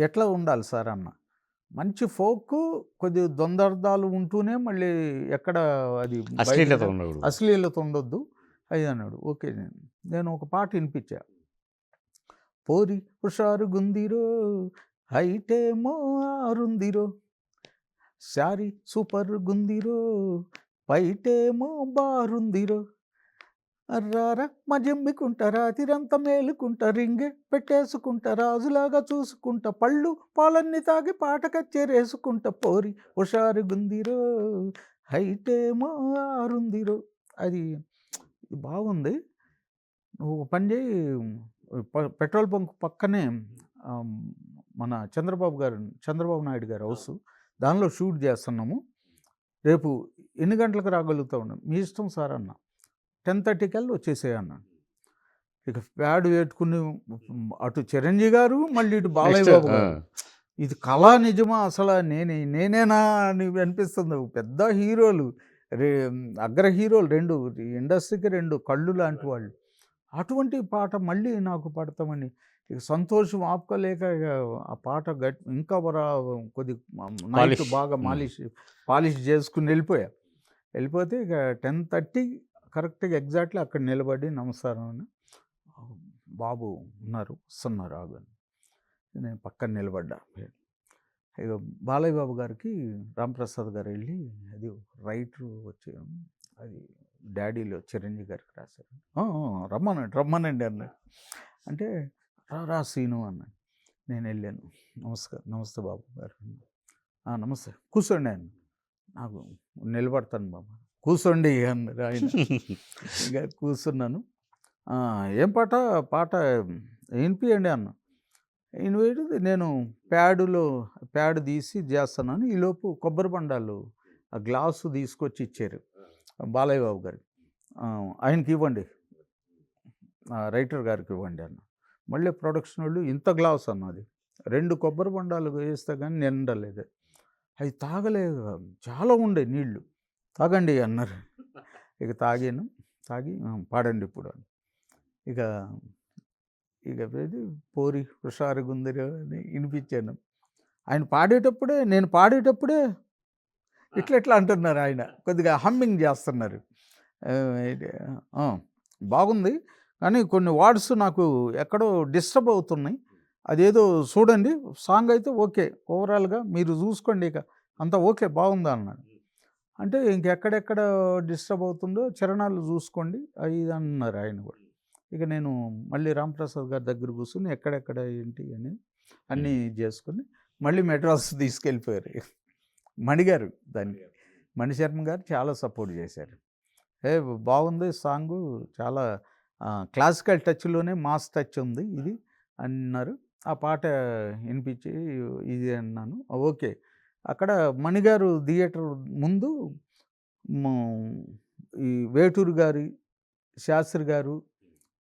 ఎట్లా ఉండాలి సార్ అన్న. మంచి ఫోక్ కొద్దిగా దొందర్దాలు ఉంటూనే మళ్ళీ ఎక్కడ అది అశ్లీలత ఉండొద్దు అది అన్నాడు. ఓకే, నేను ఒక పాట వినిపించా. పోరి హుషారు గుందిరో హైటేమో ఆరుందిరో, శారీ సూపర్ గుందిరో పైటేమో బారుందిరో, అర్రారా మజమ్మికుంటా రాతిరంతా మేలుకుంటా రింగే పెట్టేసుకుంటా రాజులాగా చూసుకుంటా పళ్ళు పాలన్నీ తాగి పాట కచ్చేరేసుకుంటా పోరి హుషారు గుందిరో హైటేమో ఆరుందిరో. అది బాగుంది. నువ్వు పని చేయి, పెట్రోల్ బంక్ పక్కనే మన చంద్రబాబు నాయుడు గారు హౌస్, దానిలో షూట్ చేస్తున్నాము. రేపు ఎన్ని గంటలకు రాగలుగుతా ఉన్నాం, మీ ఇష్టం సార్ అన్న. 10:30 కల్లా వచ్చేసేయన్నాడు. ఇక ప్యాడ్ పెట్టుకుని అటు చిరంజీవి గారు మళ్ళీ ఇటు బాలయ్య బాబు గారు. ఇది కళా నిజమా అసలు నేనేనా అని అనిపిస్తుంది. పెద్ద హీరోలు, అగ్ర హీరోలు, 2 ఇండస్ట్రీకి 2 కళ్ళు లాంటి వాళ్ళు. అటువంటి పాట మళ్ళీ నాకు పడతామని ఇక సంతోషం ఆపుకోలేక ఆ పాట ఇంకా కొద్ది నైట్ బాగా పాలిష్ చేసుకుని వెళ్ళిపోతే ఇక 10:30 కరెక్ట్గా ఎగ్జాక్ట్లీ అక్కడ నిలబడి నమస్కారం అని, బాబు వస్తున్నారు ఆగని నేను పక్కన నిలబడ్డా. ఇక బాలయ్య బాబు గారికి రాంప్రసాద్ గారు వెళ్ళి అది రైటర్ వచ్చి అది డాడీలో చిరంజీవి గారికి రాశారు. "ఆ, ఆ, రమ్మనండి రమ్మనండి" అన్నాడు. అంటే "రా రా సీను" అన్నాడు. నేను వెళ్ళాను. నమస్తే బాబు గారు. "ఆ, నమస్తే కూర్చోండి" ఆయన. నాకు "నిలబడతాను బాబు." "కూర్చోండి" అన్నారు ఆయన. ఇక కూర్చున్నాను. "ఆ, ఏం పాట పాట వినిపియండి" అన్న. వినిపించి నేను ప్యాడ్ తీసి చేస్తున్నాను. ఈలోపు కొబ్బరి బండాలు ఆ గ్లాసు తీసుకొచ్చి ఇచ్చారు బాలయ్య బాబు గారు. "ఆయనకి ఇవ్వండి, రైటర్ గారికి ఇవ్వండి" అన్న. మళ్ళీ ప్రొడక్షన్ వాళ్ళు "ఇంత గ్లాస్" అన్నది 2 కొబ్బరి బొండాలు వేస్తే కానీ నిండలేదు. అవి తాగలేదు, చాలా ఉండే నీళ్ళు. "తాగండి" అన్నారు. ఇక తాగాను. తాగి "పాడండి ఇప్పుడు" అని. ఇక ఇక ఏది "పోరి హుషారు గుందిరో" అని వినిపించాను. నేను పాడేటప్పుడే ఇట్లా అంటున్నారు ఆయన. కొద్దిగా హమ్మింగ్ చేస్తున్నారు. ఇది బాగుంది, కానీ కొన్ని వర్డ్స్ నాకు ఎక్కడో డిస్టర్బ్ అవుతున్నాయి. అదేదో చూడండి, సాంగ్ అయితే ఓకే, ఓవరాల్గా మీరు చూసుకోండి, ఇక అంతా ఓకే బాగుంది అన్నాడు. అంటే ఇంకెక్కడెక్కడ డిస్టర్బ్ అవుతుందో చరణాలు చూసుకోండి అది ఇది అన్నారు ఆయన కూడా. ఇక నేను మళ్ళీ రాంప్రసాద్ గారి దగ్గర కూర్చొని ఎక్కడెక్కడ ఏంటి అని అన్నీ చేసుకొని మళ్ళీ మెడ్రాస్ తీసుకెళ్ళిపోయారు మణిగారు. దానికి మణిశర్మ గారు చాలా సపోర్ట్ చేశారు. బాగుంది సాంగు, చాలా క్లాసికల్ టచ్లోనే మాస్ టచ్ ఉంది ఇది అన్నారు. ఆ పాట వినిపించి ఇది అన్నాను. ఓకే. అక్కడ మణిగారు థియేటర్ ముందు ఈ వేటూరు గారి, శాస్త్రి గారు,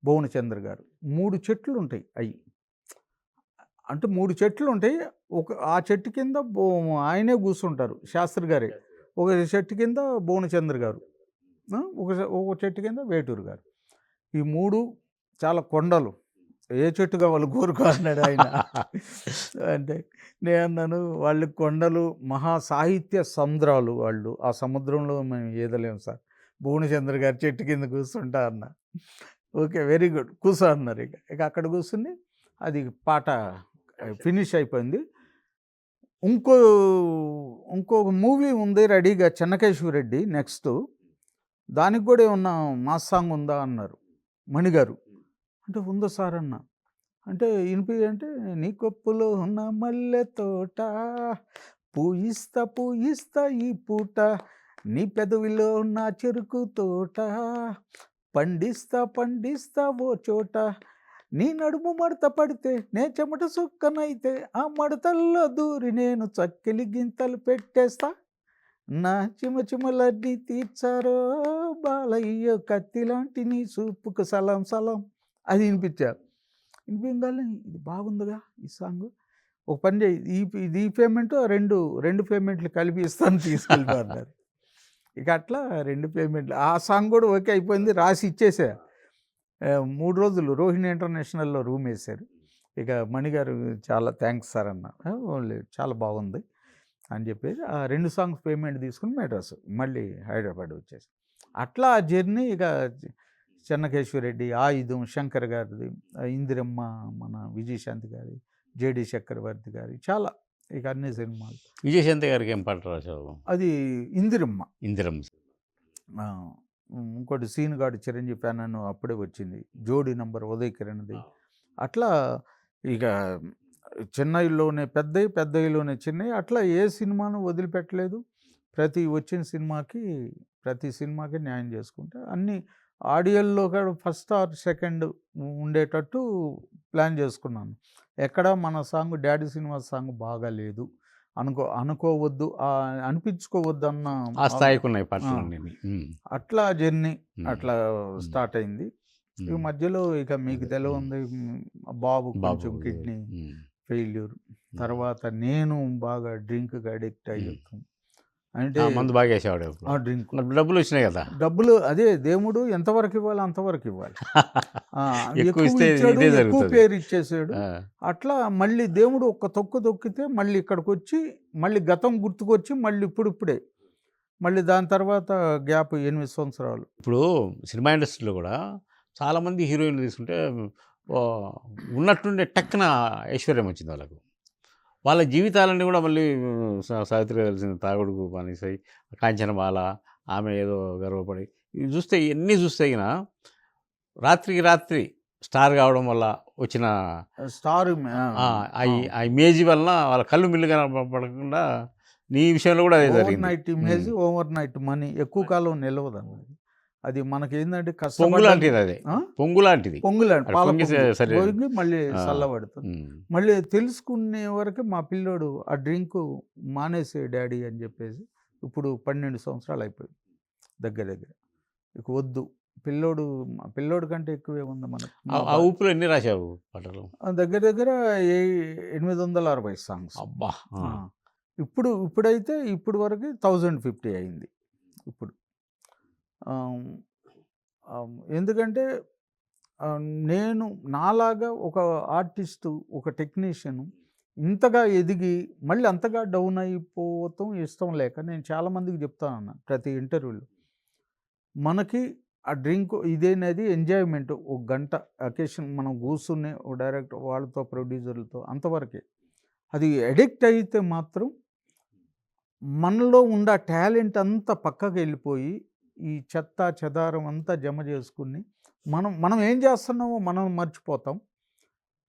భువనచంద్ర గారు 3 చెట్లు ఉంటాయి. అంటే 3 చెట్లు ఉంటాయి. ఆ చెట్టు కింద ఆయనే కూర్చుంటారు, శాస్త్రి గారే. ఒక చెట్టు కింద భువనచంద్ర గారు, ఒక చెట్టు కింద వేటూరు గారు. ఈ 3 చాలా కొండలు. ఏ చెట్టు కావాలి కోరుకో అన్నాడు ఆయన. అంటే నేను అన్నాను, వాళ్ళు కొండలు, మహా సాహిత్య సముద్రాలు వాళ్ళు. ఆ సముద్రంలో మేము ఈదలేము సార్. భువనచంద్ర గారి చెట్టు కింద కూర్చుంటా అన్న. ఓకే, వెరీ గుడ్, కూర్చో అన్నారు. ఇక అక్కడ కూర్చుని అది పాట ఫినిష్ అయిపోయింది. ఇంకొక మూవీ ఉంది రెడీగా, చెన్నకేశ్వరరెడ్డి నెక్స్ట్. దానికి కూడా ఏమన్నా మాస్ సాంగ్ ఉందా అన్నారు మణిగారు. అంటే ఉందా సార్ అన్న. అంటే అంటే "నీ కొప్పులో ఉన్న మల్లె తోట పూయిస్తా ఈ పూట, నీ పెదవిలో ఉన్న చెరుకు తోట పండిస్తా ఓ చోట, నీ నడుము మడత పడితే నే చెమట సుక్కనైతే, ఆ మడతల్లో దూరి నేను చక్కెలి గింతలు పెట్టేస్తా, నా చిమచిమలన్నీ తీర్చారో బాలయ్యో, కత్తి లాంటి నీ సూపుకు సలాం సలాం" అది వినిపించారు. వినిపించాలి, ఇది బాగుందిగా ఈ సాంగ్, ఒక పని చేయి, ఇది పేమెంట్ రెండు పేమెంట్లు కలిపి ఇస్తాను తీసుకెళ్ళిపోతున్నారు. ఇక అట్లా 2 పేమెంట్లు. ఆ సాంగ్ కూడా ఓకే అయిపోయింది, రాసి ఇచ్చేసా. 3 రోజులు రోహిణి ఇంటర్నేషనల్లో రూమ్ వేశారు. ఇక మణిగారు "చాలా థ్యాంక్స్ సార్" అన్న. "చాలా బాగుంది" అని చెప్పేసి ఆ 2 సాంగ్స్ పేమెంట్ తీసుకుని మెడ్రాస్ మళ్ళీ హైదరాబాద్ వచ్చేసి అట్లా ఆ జర్నీ. ఇక చెన్నకేశ్వరరెడ్డి, ఆయుధం, శంకర్ గారిది, ఇందిరమ్మ, మన విజయశాంతి గారి, జేడి చక్రవర్తి గారి, చాలా ఇక అన్ని సినిమాలు. విజయశాంతి గారికి ఏం పాట రాశావు? అది ఇందిరమ్మ. ఇందిరమ్మ. ఇంకోటి సీనుగాడు చిరంజీవి ఫ్యాన్ అని అప్పుడే వచ్చింది, జోడి నంబర్ ఉదయ్ కిరణ్ది. అట్లా ఇక చెన్నైలోనే పెద్దయిలోనే చిన్నవి, అట్లా ఏ సినిమాను వదిలిపెట్టలేదు. ప్రతి సినిమాకి న్యాయం చేసుకుంటే అన్ని ఆడియోల్లో కూడా ఫస్ట్ ఆర్ సెకండ్ ఉండేటట్టు ప్లాన్ చేసుకున్నాను. ఎక్కడ మన సాంగ్ డాడీ సినిమా సాంగ్ బాగాలేదు అనుకోవద్దు, అనిపించుకోవద్దు అన్న ఆ స్థాయికి ఉన్నాయి పాటలు. అట్లా జర్నీ అట్లా స్టార్ట్ అయింది. ఈ మధ్యలో ఇక మీకు తెలియంది, బాబు కొంచెం కిడ్నీ ఫెయిల్యూర్, తర్వాత నేను బాగా డ్రింక్కి అడిక్ట్ అయ్యాను. అంటే మందు బాగా వేసేవాడు. డ్రింక్ డబ్బులు వచ్చినాయి కదా, డబ్బులు అదే దేవుడు ఎంతవరకు ఇవ్వాలి అంతవరకు ఇవ్వాలి. ఎక్కువ ఎక్కువ పేరు ఇచ్చేసాడు. అట్లా మళ్ళీ దేవుడు ఒక్క తొక్కితే మళ్ళీ ఇక్కడికి వచ్చి మళ్ళీ గతం గుర్తుకొచ్చి మళ్ళీ ఇప్పుడిప్పుడే మళ్ళీ దాని తర్వాత గ్యాప్ 8 సంవత్సరాలు. ఇప్పుడు సినిమా ఇండస్ట్రీలో కూడా చాలామంది హీరోయిన్లు తీసుకుంటే ఉన్నట్టుండే టక్కున ఐశ్వర్యం వచ్చింది వాళ్ళకు. వాళ్ళ జీవితాలన్నీ కూడా మళ్ళీ సావిత్రి కలిసిన తాగుడుకు బానిసై, కాంచనమాల, ఆమె ఏదో గర్వపడి ఇవి చూస్తే ఇవన్నీ చూస్తే గిన రాత్రికి రాత్రి స్టార్ కావడం వల్ల వచ్చిన స్టార్ ఆ ఇమేజ్ వలన వాళ్ళ కళ్ళు మిల్లుగా పడకుండా నీ విషయంలో కూడా అదే ఓవర్ జరిగింది. Night image, over night money ఎక్కువ కాలం నిలవదండి. అది మనకేందంటే పొంగు కష్టపడ్డ లాంటిది అదే, ఆ? పొంగు లాంటిది. పొంగులాంటి అది పాల పొంగి పొంగు సరే. పొంగి మళ్ళీ ఆ. చల్లబడుతుంది. ఉమ్. మళ్ళీ తెలుసుకునే వరకు మా పిల్లోడు ఆ డ్రింక్ మానేసే డాడీ అని చెప్పేసి ఇప్పుడు 12 సంవత్సరాలు అయిపోయింది దగ్గర దగ్గర. ఇక వద్దు పిల్లోడు కంటే ఎక్కువే ఉంది మనకి. ఆ ఊపిలో ఎన్ని రాశావు పాటలు? దగ్గర దగ్గర 860 సాంగ్స్. అబ్బా. ఇప్పుడైతే ఇప్పుడు వరకు 1050 అయింది ఇప్పుడు. ఆమ్, ఎందుకంటే నేను నాలాగా ఒక ఆర్టిస్టు, ఒక టెక్నీషియన్ ఇంతగా ఎదిగి మళ్ళీ అంతగా డౌన్ అయిపోవటం ఇష్టం లేక నేను చాలామందికి చెప్తాను ప్రతి ఇంటర్వ్యూలో, మనకి ఆ డ్రింక్ ఇదేనది ఎంజాయ్మెంట్. ఒక గంట అకేషన్ మనం కూర్చుని ఒక డైరెక్టర్ వాళ్ళతో ప్రొడ్యూసర్లతో అంతవరకే. అది అడిక్ట్ అయితే మాత్రం మనలో ఉన్న టాలెంట్ అంతా పక్కకి వెళ్ళిపోయి ఈ చెత్త చెదారం అంతా జమ చేసుకుని మనం ఏం చేస్తున్నామో మనం మర్చిపోతాం.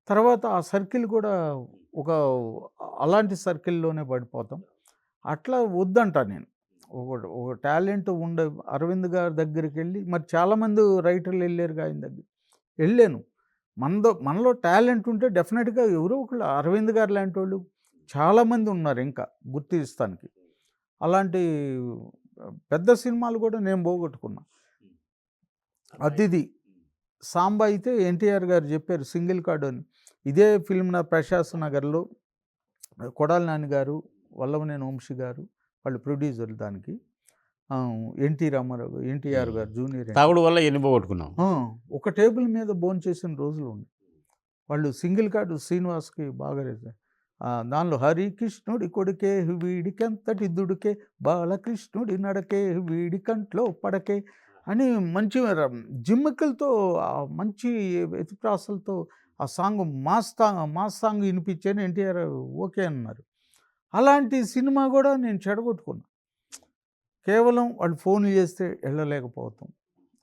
తర్వాత ఆ సర్కిల్ కూడా ఒక అలాంటి సర్కిల్లోనే పడిపోతాం. అట్లా వద్దంటా నేను. ఒక టాలెంట్ ఉండే అరవింద్ గారి దగ్గరికి వెళ్ళి, మరి చాలామంది రైటర్లు వెళ్ళారు ఆయన దగ్గర, వెళ్ళాను. మనలో టాలెంట్ ఉంటే డెఫినెట్గా ఎవరో ఒకళ్ళు అరవింద్ గారు లాంటి వాళ్ళు చాలామంది ఉన్నారు ఇంకా గుర్తిస్తానికి. అలాంటి పెద్ద సినిమాలు కూడా నేను పోగొట్టుకున్నా. అతిథి, సాంబా అయితే ఎన్టీఆర్ గారు చెప్పారు సింగిల్ కార్డు అని. ఇదే ఫిల్మ్ ప్రశాంత్ నగర్లో కొడాలి నాని గారు, వల్లభనేని వంశీ గారు వాళ్ళు ప్రొడ్యూసర్లు దానికి. ఎన్టీ రామారావు, ఎన్టీఆర్ గారు జూనియర్. తాగుడు వల్ల ఎన్ని పోగొట్టుకున్నాం. ఒక టేబుల్ మీద భోంచేసిన రోజులు ఉన్నాయి. వాళ్ళు సింగిల్ కార్డు శ్రీనివాస్కి బాగా దానిలో హరికృష్ణుడి కొడుకే వీడికెంతటి దుడుకే, బాలకృష్ణుడి నడకే వీడి కంట్లో పడకే అని మంచి జిమ్మికలతో మంచి ఎతిప్రాసలతో ఆ సాంగ్ మాస్ సాంగ్ వినిపించాను. ఎన్టీఆర్ ఓకే అన్నారు. అలాంటి సినిమా కూడా నేను చెడగొట్టుకున్నా. కేవలం వాళ్ళు ఫోన్లు చేస్తే వెళ్ళలేకపోతాం.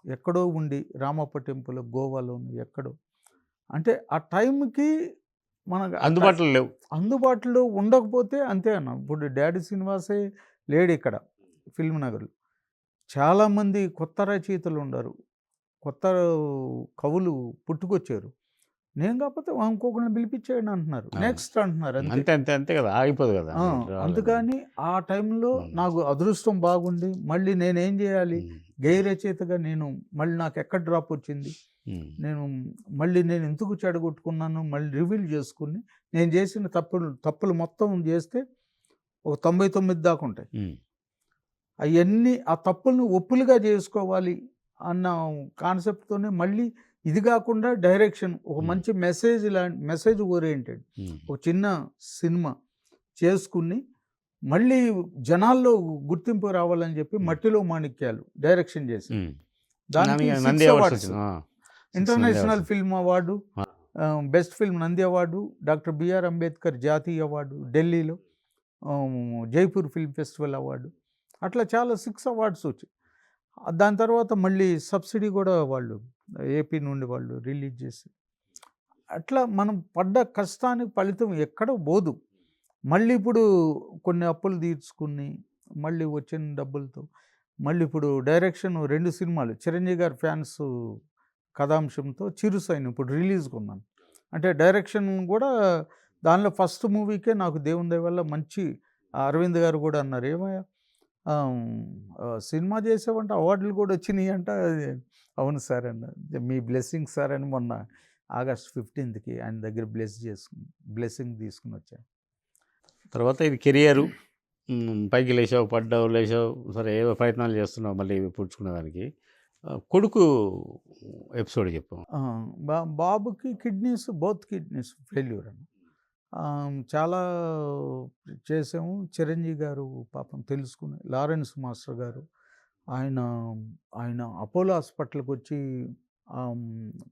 ఎక్కడో ఉండి రామప్ప టెంపుల్ గోవాలోను ఎక్కడో, అంటే ఆ టైంకి మనకు అందుబాటులో ఉండకపోతే అంతే అన్న. ఇప్పుడు డాడీ శ్రీనివాసే లేడు ఇక్కడ ఫిల్మ్ నగర్లో. చాలామంది కొత్త రచయితలు ఉన్నారు, కొత్త కవులు పుట్టుకొచ్చారు. నేను కాకపోతే ఇంకొకరిని పిలిపించాడు అంటున్నారు, నెక్స్ట్ అంటున్నారు. అంతే కదా, ఆగిపోదు కదా. అందుకని ఆ టైంలో నాకు అదృష్టం బాగుండి మళ్ళీ నేనేం చేయాలి, గేయ రచయితగా నేను మళ్ళీ నాకు ఎక్కడ డ్రాప్ వచ్చింది, నేను ఎందుకు చెడగొట్టుకున్నాను మళ్ళీ రివీల్ చేసుకుని నేను చేసిన తప్పులు మొత్తం చేస్తే ఒక 99 దాకా ఉంటాయి. అవన్నీ ఆ తప్పులను ఒప్పులుగా చేసుకోవాలి అన్న కాన్సెప్ట్తోనే మళ్ళీ ఇది కాకుండా డైరెక్షన్ ఒక మంచి మెసేజ్ ఓరియంటెడ్ ఒక చిన్న సినిమా చేసుకుని మళ్ళీ జనాల్లో గుర్తింపు రావాలని చెప్పి మట్టిలో మాణిక్యాలు డైరెక్షన్ చేసి దానికి international film award, best film Nandi award, doctor B R Ambedkar జాతీయ అవార్డు ఢిల్లీలో, జైపూర్ ఫిల్మ్ ఫెస్టివల్ అవార్డు, అట్లా చాలా 6 అవార్డ్స్ వచ్చాయి. దాని తర్వాత మళ్ళీ సబ్సిడీ కూడా వాళ్ళు ఏపీ నుండి వాళ్ళు రిలీజ్ చేసి, అట్లా మనం పడ్డ కష్టానికి ఫలితం ఎక్కడో పోదు. మళ్ళీ ఇప్పుడు కొన్ని అప్పులు తీర్చుకుని మళ్ళీ వచ్చిన డబ్బులతో మళ్ళీ ఇప్పుడు డైరెక్షన్ 2 సినిమాలు చిరంజీవి గారి ఫ్యాన్స్ కథాంశంతో చిరుసైన్ ఇప్పుడు రిలీజ్కి ఉన్నాను. అంటే డైరెక్షన్ కూడా దానిలో ఫస్ట్ మూవీకే నాకు దేవుని దయ వల్ల మంచి అరవింద్ గారు కూడా అన్నారు, ఏమయ్యా సినిమా చేసావంటే అవార్డులు కూడా వచ్చినాయి అంట. అవును సార్ అన్న, మీ బ్లెస్సింగ్ సార్ అని మొన్న ఆగస్ట్ 15కి ఆయన దగ్గర బ్లెస్సింగ్ తీసుకుని వచ్చాను. తర్వాత ఇది కెరియరు, పైకి లేచావు, పడ్డావు, లేచావు, సరే ఏవో ప్రయత్నాలు చేస్తున్నావు మళ్ళీ పుడుచుకునేదానికి. కొడుకు ఎపిసోడ్ చెప్పాము. బాబుకి బోత్ కిడ్నీస్ ఫెయిల్యూర్ అని చాలా చేసాము. చిరంజీవి గారు పాపం తెలుసుకుని, లారెన్స్ మాస్టర్ గారు ఆయన అపోలో హాస్పిటల్కి వచ్చి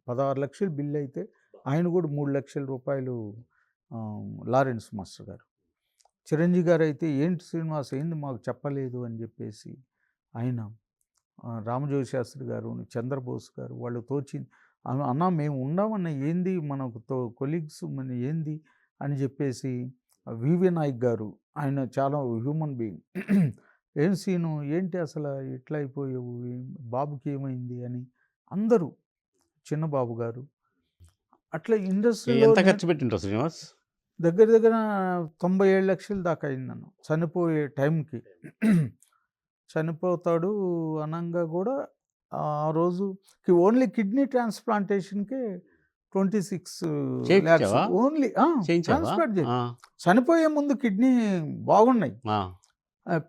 16 లక్షలు బిల్లు అయితే ఆయన కూడా 3 లక్షల రూపాయలు లారెన్స్ మాస్టర్ గారు. చిరంజీవి గారు అయితే ఏంటి శ్రీనివాస్ ఏంది మాకు చెప్పలేదు అని చెప్పేసి ఆయన రామజోగి శాస్త్రి గారు, చంద్రబోస్ గారు వాళ్ళు తోచింది అన్న మేము ఉన్నామన్న ఏంది మనకు కొలీగ్స్ మన ఏంది అని చెప్పేసి వివి నాయక్ గారు ఆయన చాలా హ్యూమన్ బీయింగ్ ఏం సీను ఏంటి అసలు ఇట్లా అయిపోయావు బాబుకి ఏమైంది అని అందరూ చిన్నబాబు గారు అట్లా ఇండస్ట్రీలో ఎంత ఖర్చు పెట్టింటారు శ్రీనివాస్? దగ్గర దగ్గర 97 లక్షలు దాకా అయింది నన్ను చనిపోయే టైంకి. చనిపోతాడు అనంగా కూడా ఆ రోజుకి ఓన్లీ కిడ్నీ ట్రాన్స్ప్లాంటేషన్కే 26 ల్యాక్స్ చేయించావా? ఓన్లీ చేయించావా? ట్రాన్స్ప్లాంట్ చేయి. ఆ, చనిపోయే ముందు కిడ్నీ బాగున్నాయి, ఆ.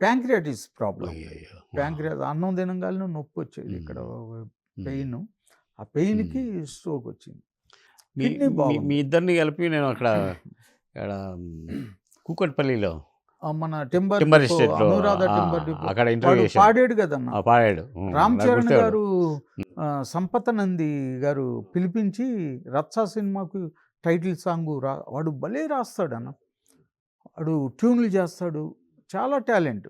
ప్యాంక్రియాటిస్ ప్రాబ్లం. అయ్యయ్యో. ప్యాంక్రియాస్ అన్నం తినగానే నొప్పి వచ్చేది ఇక్కడ ఉమ్. పెయిన్, ఆ పెయిన్కి స్ట్రోక్ వచ్చింది. మీ కిడ్నీ మీ- బాగుంది. మీ ఇద్దరిని కలిపి నేను అక్కడ కూకట్పల్లిలో మన టింబర్ టింబర్ డిపో, ఎస్టేట్లో అనురాధ టింబర్ డిపో అక్కడ వాడు ఇంటర్వ్యూ చేశాను. పాడాడు కదన్న. పాడాడు. రామ్ నాకు చరణ్ గుర్తే ఉంది. గారు సంపత నంది గారు పిలిపించి రచ్చా సినిమాకు టైటిల్ సాంగ్ వాడు భలే రాస్తాడు అన్న, వాడు ట్యూన్లు చేస్తాడు, చాలా టాలెంట్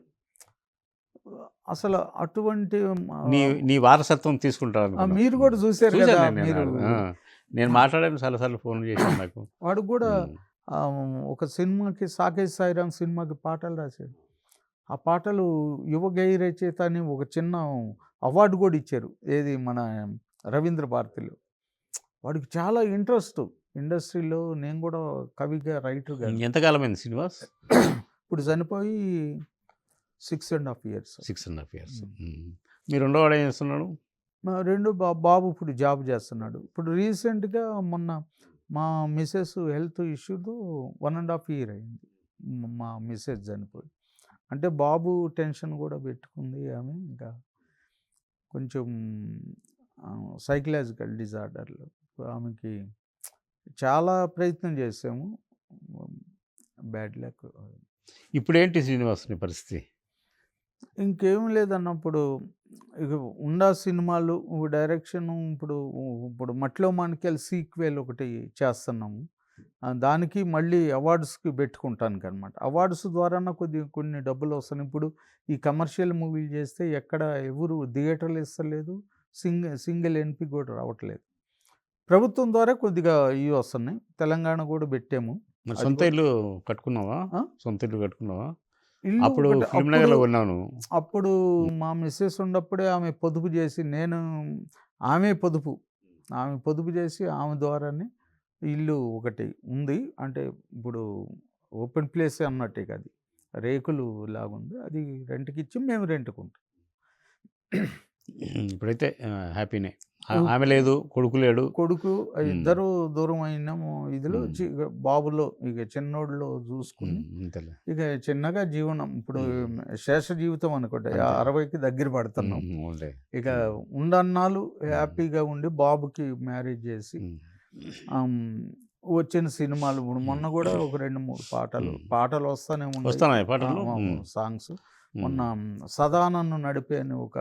అసలు. అటువంటి నీ నీ వారసత్వం తీసుకుంటాను మీరు కూడా చూశారు కదా. మీరు నేను మాట్లాడాను చాలాసార్లు, ఫోన్ చేశాను నాకు. వాడు కూడా ఉమ్. ఒక సినిమాకి సాకేష్ సాయిరామ్ సినిమాకి పాటలు రాశాడు. ఆ పాటలు యువ గేయ రచయిత అని ఒక చిన్న అవార్డు కూడా ఇచ్చారు, ఏది మన రవీంద్ర భారతిలో. వాడికి చాలా ఇంట్రెస్ట్ ఇండస్ట్రీలో. నేను కూడా కవిగా రైటర్గా. ఎంతకాలమైంది శ్రీనివాస్? ఇప్పుడు చనిపోయి 6.5 years. 6.5 years. మీరు రెండోవాడు ఏం చేస్తున్నాడు? మా బాబు ఇప్పుడు జాబ్ చేస్తున్నాడు. ఇప్పుడు రీసెంట్గా మొన్న మా మిస్సెస్ హెల్త్ ఇష్యూతో 1.5 year అయింది మా మిస్సెస్ చనిపోయి. అంటే బాబు టెన్షన్ కూడా పెట్టుకుంది ఆమె. ఇంకా కొంచెం సైకలాజికల్ డిజార్డర్లు ఆమెకి చాలా ప్రయత్నం చేసాము, బ్యాడ్ లక్. ఇప్పుడేంటి శ్రీనివాస్ నీ పరిస్థితి? ఇంకేం లేదన్నప్పుడు ఇక ఉండా సినిమాలు డైరెక్షన్ ఇప్పుడు ఇప్పుడు మట్లో మాణిక్యాల సీక్వెల్ ఒకటి చేస్తున్నాము. దానికి మళ్ళీ అవార్డ్స్కి పెట్టుకుంటాను అనమాట. అవార్డ్స్ ద్వారా కొన్ని డబ్బులు వస్తున్నాయి. ఇప్పుడు ఈ కమర్షియల్ మూవీలు చేస్తే ఎక్కడ ఎవరు థియేటర్లు ఇస్తలేదు, సింగిల్ ఎన్పి కూడా రావట్లేదు. ప్రభుత్వం ద్వారా కొద్దిగా ఇవి వస్తున్నాయి. తెలంగాణ కూడా పెట్టాము. మరి అది సొంత కూడా- ఇల్లు కట్టుకున్నావా? ఆ? సొంత ఇల్లు కట్టుకున్నావా? ఇల్లు అప్పుడు ఒకటి- ఫిల్మ్ నగర్లో అప్పుడు- ఉన్నాను. అప్పుడు మా మిస్సెస్ ఉన్నప్పుడే ఆమె పొదుపు చేసి, ఆమె పొదుపు చేసి ఆమె ద్వారానే ఇల్లు ఒకటి ఉంది. అంటే ఇప్పుడు ఓపెన్ ప్లేస్ అన్నట్టే కాదు, రేకులు లాగుంది. అది రెంట్కి ఇచ్చి మేము రెంట్కుంటాం. ఇప్పుడైతే హ్యాపీనే. ఆమె లేదు, కొడుకు లేడు. కొడుకు ఇద్దరు దూరం అయినాము. ఇదిలో బాబులో ఇక చిన్నోడులో చూసుకుని అంతేలే. ఇక చిన్నగా జీవనం ఇప్పుడు శేష జీవితం అనుకుంటా. అంతే. 60కి దగ్గర పడుతున్నాం. ఉండే. ఇక ఉండన్నాళ్ళు హ్యాపీగా ఉండి బాబుకి మ్యారేజ్ చేసి వచ్చిన సినిమాలు ఇప్పుడు మొన్న కూడా ఒక 2-3 పాటలు వస్తానే వస్తున్నాయి పాటలు. సాంగ్స్. మొన్న సదానంద్ నడిపే అని ఒక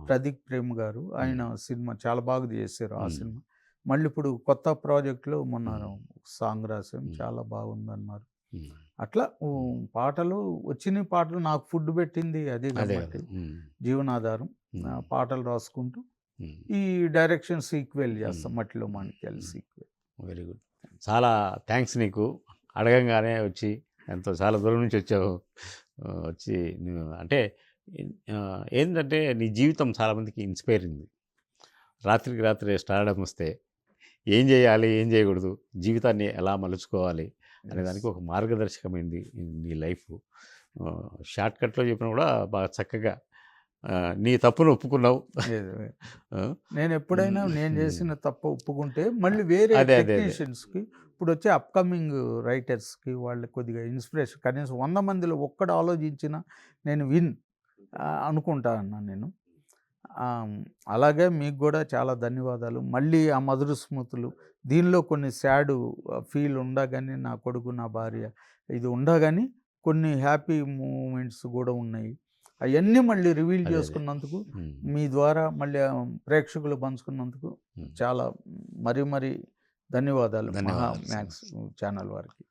ప్రదీప్ ప్రేమ్ గారు, ఆయన సినిమా చాలా బాగా చేశారు ఆ సినిమా. మళ్ళీ ఇప్పుడు కొత్త ప్రాజెక్ట్లో మొన్న సాంగ్ రాసాం, చాలా బాగుందన్నారు. అట్లా పాటలు వచ్చిన పాటలు నాకు ఫుడ్ పెట్టింది అదే కాబట్టి జీవనాధారం. పాటలు రాసుకుంటూ ఈ డైరెక్షన్ సీక్వెల్ చేస్తాం, మట్టిలో మాణిక్యాల సీక్వెల్. Very good. చాలా థ్యాంక్స్ నీకు. అడగంగానే వచ్చి చాలా దూరం నుంచి వచ్చావు. వచ్చి అంటే ఏంటంటే నీ జీవితం చాలామందికి ఇన్స్పైరింగ్. రాత్రికి రాత్రి స్టార్డమ్ వస్తే ఏం చేయాలి, ఏం చేయకూడదు, జీవితాన్ని ఎలా మలుచుకోవాలి అనే దానికి ఒక మార్గదర్శకమైంది నీ లైఫ్. షార్ట్కట్లో చెప్పినా కూడా బాగా చక్కగా నీ తప్పును ఒప్పుకున్నావు. నేను ఎప్పుడైనా నేను చేసిన తప్పు ఒప్పుకుంటే మళ్ళీ వేరే టెక్నీషియన్స్కి, ఇప్పుడు వచ్చే అప్కమింగ్ రైటర్స్కి వాళ్ళకి కొద్దిగా ఇన్స్పిరేషన్. కనీసం 100 మందిలో ఒక్కడు ఆలోచించిన నేను అనుకుంటా అన్నా నేను. అలాగే మీకు కూడా చాలా ధన్యవాదాలు. మళ్ళీ ఆ మధుర స్మృతులు దీనిలో కొన్ని సాడ్ ఫీల్ ఉండగానే, నా కొడుకు నా భార్య ఇది ఉండగానే కొన్ని హ్యాపీ మూమెంట్స్ కూడా ఉన్నాయి. అవన్నీ మళ్ళీ రివీల్ చేసుకున్నందుకు, మీ ద్వారా మళ్ళీ ప్రేక్షకులు పంచుకున్నందుకు చాలా మరీ ధన్యవాదాలు మహా మ్యాక్స్ ఛానల్ వారికి.